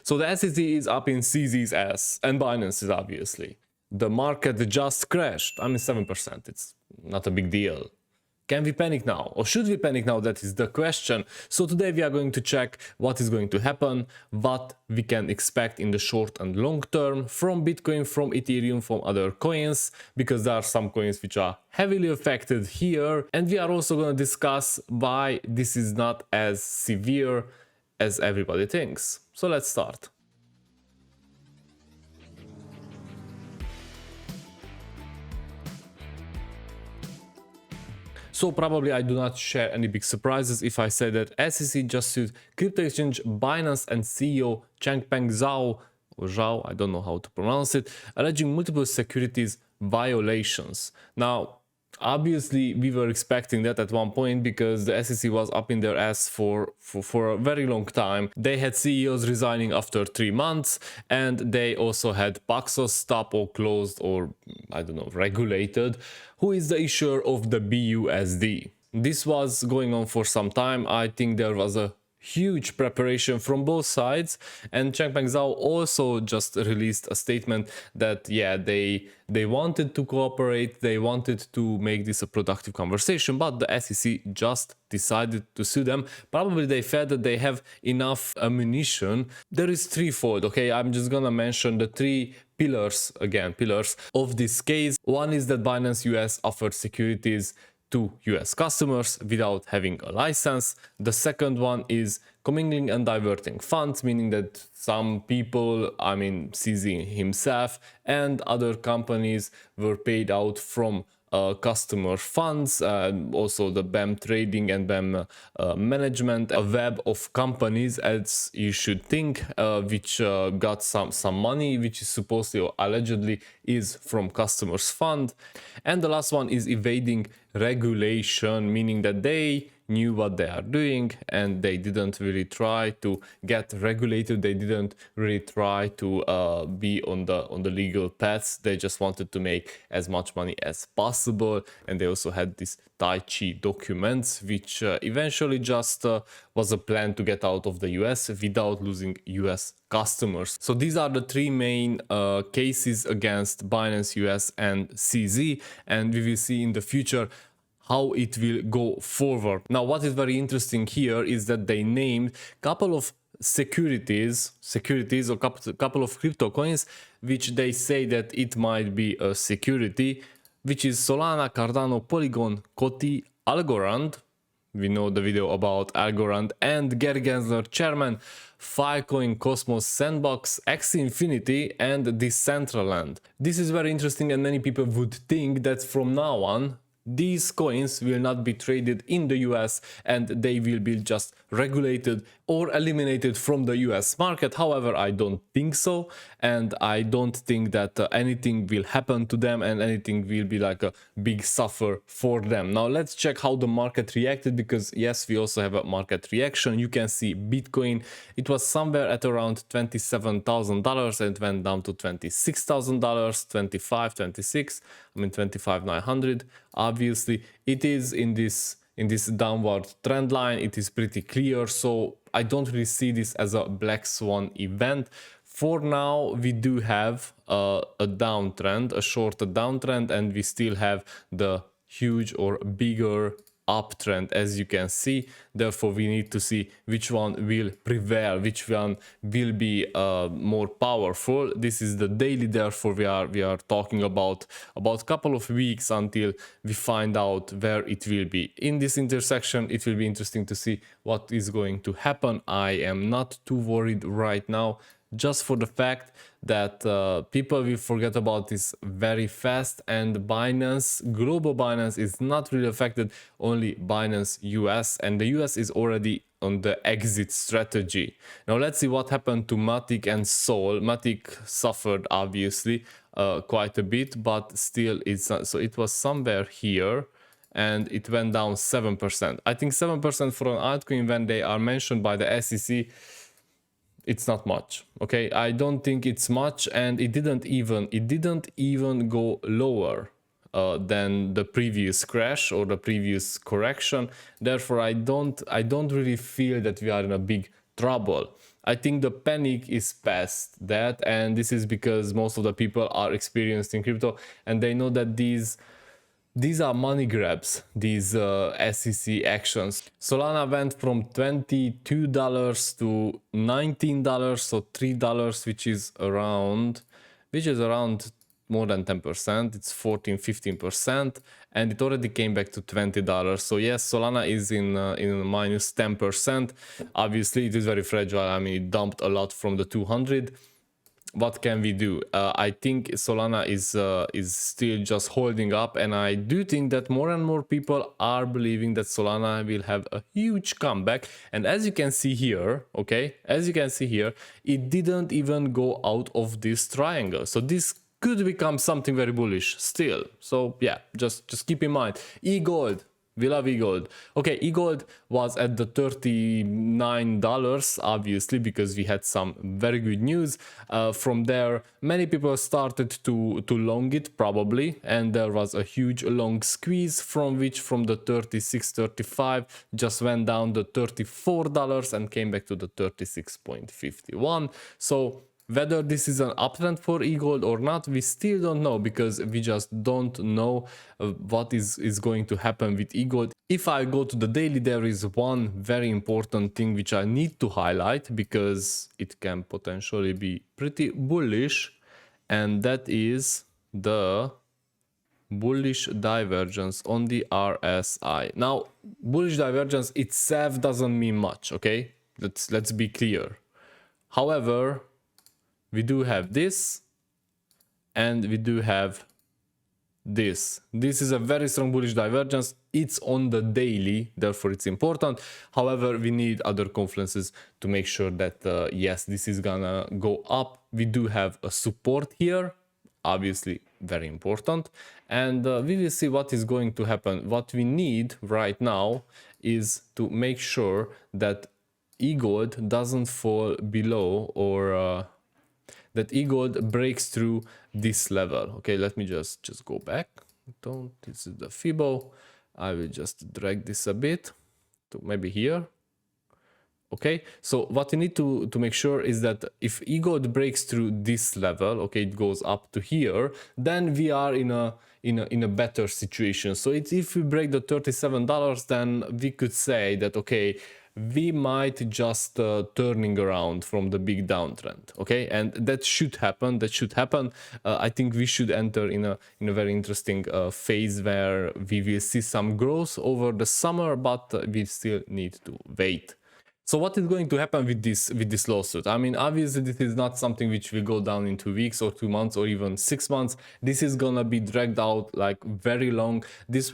So the SEC is up in CZ's ass, and Binance is obviously. The market just crashed. I mean 7%, it's not a big deal. Can we panic now? Or should we panic now? That is the question. So today we are going to check what is going to happen, what we can expect in the short and long term from Bitcoin, from Ethereum, from other coins, because there are some coins which are heavily affected here. And we are also going to discuss why this is not as severe as everybody thinks. So let's start. So probably I do not share any big surprises if I say that SEC just sued crypto exchange Binance and CEO Changpeng Zhao, or Zhao, I don't know how to pronounce it, alleging multiple securities violations. Now, obviously we were expecting that at one point because the SEC was up in their ass for a very long time. They had CEOs resigning after 3 months, and they also had Paxos stop or closed or, I don't know, regulated, who is the issuer of the BUSD. This was going on for some time. I think there was a huge preparation from both sides, and Changpeng Zhao also just released a statement that yeah, they wanted to cooperate, they wanted to make this a productive conversation, but the SEC just decided to sue them. Probably they felt that they have enough ammunition. There is threefold, okay? I'm just gonna mention the three pillars of this case. One is that Binance US offered securities to US customers without having a license. The second one is commingling and diverting funds, meaning that some people, I mean CZ himself and other companies, were paid out from customer funds. Also the BAM trading and BAM management, a web of companies, as you should think, which got some money, which is supposedly or allegedly is from customers' fund. And the last one is evading regulation, meaning that they knew what they are doing and they didn't really try to get regulated. They didn't really try to be on the legal paths. They just wanted to make as much money as possible, and they also had these Tai Chi documents, which eventually just was a plan to get out of the US without losing US customers. So these are the three main cases against Binance US and CZ, and we will see in the future how it will go forward. Now, what is very interesting here is that they named a couple of securities or couple of crypto coins, which they say that it might be a security, which is Solana, Cardano, Polygon, Kotti, Algorand. We know the video about Algorand, and Gary Gensler, chairman, Filecoin, Cosmos, Sandbox, Axie Infinity, and Decentraland. This is very interesting, and many people would think that from now on these coins will not be traded in the US and they will be just regulated or eliminated from the US market. However, I don't think so, and I don't think that anything will happen to them and anything will be like a big suffer for them. Now let's check how the market reacted, because yes, we also have a market reaction. You can see Bitcoin, it was somewhere at around $27,000 and went down to $26,000, 25, 26, I mean 25,900. Obviously it is in this downward trend line. It is pretty clear, so I don't really see this as a black swan event. For now we do have a downtrend, a shorter downtrend, and we still have the huge or bigger uptrend, as you can see. Therefore we need to see which one will prevail, which one will be more powerful. This is the daily, therefore we are talking about a couple of weeks until we find out where it will be. In this intersection it will be interesting to see what is going to happen. I am not too worried right now, just for the fact that people will forget about this very fast, and Binance, global Binance, is not really affected, only Binance US, and the US is already on the exit strategy. Now let's see what happened to Matic and Sol. Matic suffered obviously quite a bit, but still it's so it was somewhere here and it went down 7%. I think 7% for an altcoin when they are mentioned by the SEC, it's not much. Okay, I don't think it's much, and it didn't even go lower than the previous crash or the previous correction. Therefore I don't really feel that we are in a big trouble. I think the panic is past that, and this is because most of the people are experienced in crypto and they know that these are money grabs, these SEC actions. Solana went from $22 to $19, so $3, which is around more than 10%. It's 14-15%, and it already came back to $20. So yes, Solana is in minus 10%. Obviously, it is very fragile. I mean, it dumped a lot from the 200. What can we do? I think Solana is still just holding up, and I do think that more and more people are believing that Solana will have a huge comeback. And as you can see here, okay, as you can see here, it didn't even go out of this triangle. So this could become something very bullish still. So yeah, just keep in mind. EGLD. We love EGLD. Okay, EGLD was at the $39, obviously, because we had some very good news. From there, many people started to long it, probably, and there was a huge long squeeze from the 36.35 just went down to $34 and came back to the 36.51. So whether this is an uptrend for EGLD or not, we still don't know, because we just don't know what is going to happen with EGLD. If I go to the daily, there is one very important thing which I need to highlight, because it can potentially be pretty bullish, and that is the bullish divergence on the RSI. Now, bullish divergence itself doesn't mean much, okay? Let's be clear. However, we do have this, and we do have this. This is a very strong bullish divergence. It's on the daily, therefore it's important. However, we need other confluences to make sure that yes, this is gonna go up. We do have a support here, obviously very important, and we will see what is going to happen. What we need right now is to make sure that EGLD doesn't fall below, or that EGLD breaks through this level. Okay, let me just go back. This is the Fibo. I will just drag this a bit to maybe here. Okay, so what we need to make sure is that if EGLD breaks through this level, okay, it goes up to here, then we are in a better situation. So if we break the $37, then we could say that, okay, we might just turning around from the big downtrend, okay, and that should happen. I think we should enter in a very interesting phase where we will see some growth over the summer, but we still need to wait. So what is going to happen with this lawsuit? I mean, obviously this is not something which will go down in 2 weeks or 2 months or even 6 months. This is gonna be dragged out like very long. This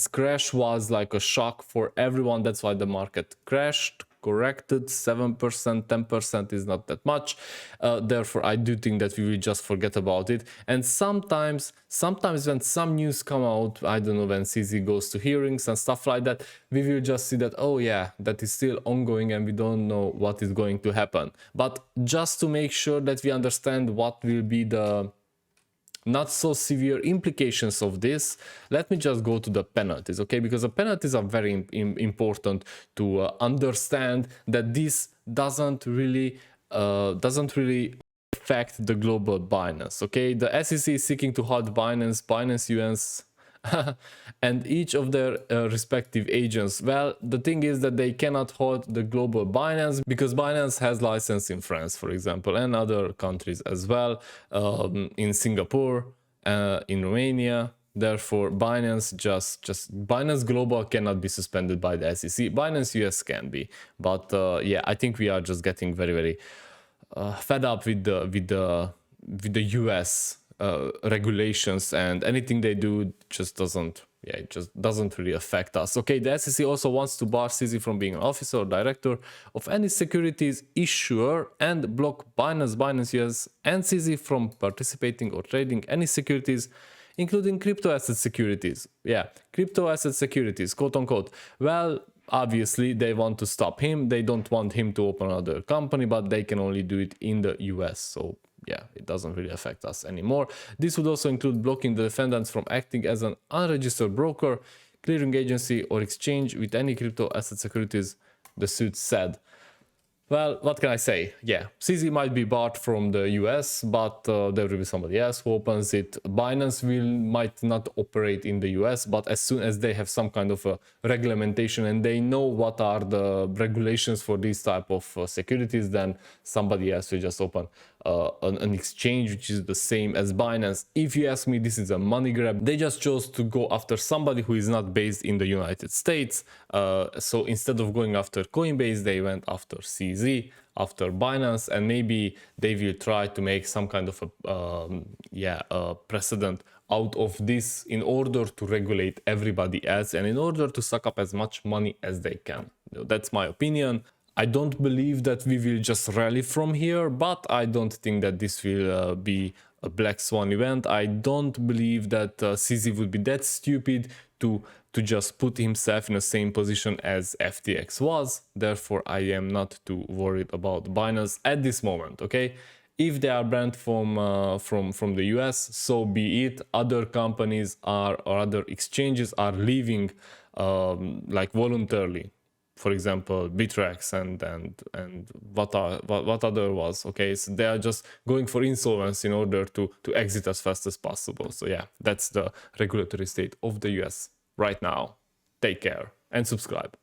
crash was like a shock for everyone. That's why the market crashed, corrected 7%, 10% is not that much. Therefore, I do think that we will just forget about it. And sometimes when some news come out, I don't know, when CZ goes to hearings and stuff like that, we will just see that, oh yeah, that is still ongoing and we don't know what is going to happen. But just to make sure that we understand what will be the not so severe implications of this, let me just go to the penalties, okay? Because the penalties are very important to understand that this doesn't really affect the global Binance, okay? The SEC is seeking to halt Binance, US, and each of their respective agents. Well, the thing is that they cannot halt the global Binance, because Binance has license in France, for example, and other countries as well, in Singapore, in Romania. Therefore, Binance Binance Global cannot be suspended by the SEC. Binance US can be, but yeah, I think we are just getting very fed up with the US regulations, and anything they do just doesn't really affect us. Okay, the SEC also wants to bar CZ from being an officer or director of any securities issuer and block Binance US and CZ from participating or trading any securities, including crypto asset securities. Yeah, crypto asset securities, quote unquote. Well, obviously they want to stop him. They don't want him to open another company, but they can only do it in the US. So yeah, it doesn't really affect us anymore. This would also include blocking the defendants from acting as an unregistered broker, clearing agency, or exchange with any crypto asset securities, the suit said. Well, what can I say? Yeah, CZ might be barred from the US, but there will be somebody else who opens it. Binance might not operate in the US, but as soon as they have some kind of a regulation and they know what are the regulations for these type of securities, then somebody else will just open an exchange which is the same as Binance. If you ask me, this is a money grab. They just chose to go after somebody who is not based in the United States. So instead of going after Coinbase, they went after CZ, after Binance, and maybe they will try to make some kind of a precedent out of this in order to regulate everybody else and in order to suck up as much money as they can. That's my opinion. I don't believe that we will just rally from here, but I don't think that this will be a black swan event. I don't believe that CZ would be that stupid to just put himself in the same position as FTX was. Therefore, I am not too worried about Binance at this moment, okay? If they are banned from the US, so be it. Other companies or other exchanges are leaving like voluntarily. For example, Bittrex and what other was, okay? So they are just going for insolvency in order to exit as fast as possible. So yeah, that's the regulatory state of the US right now. Take care and subscribe.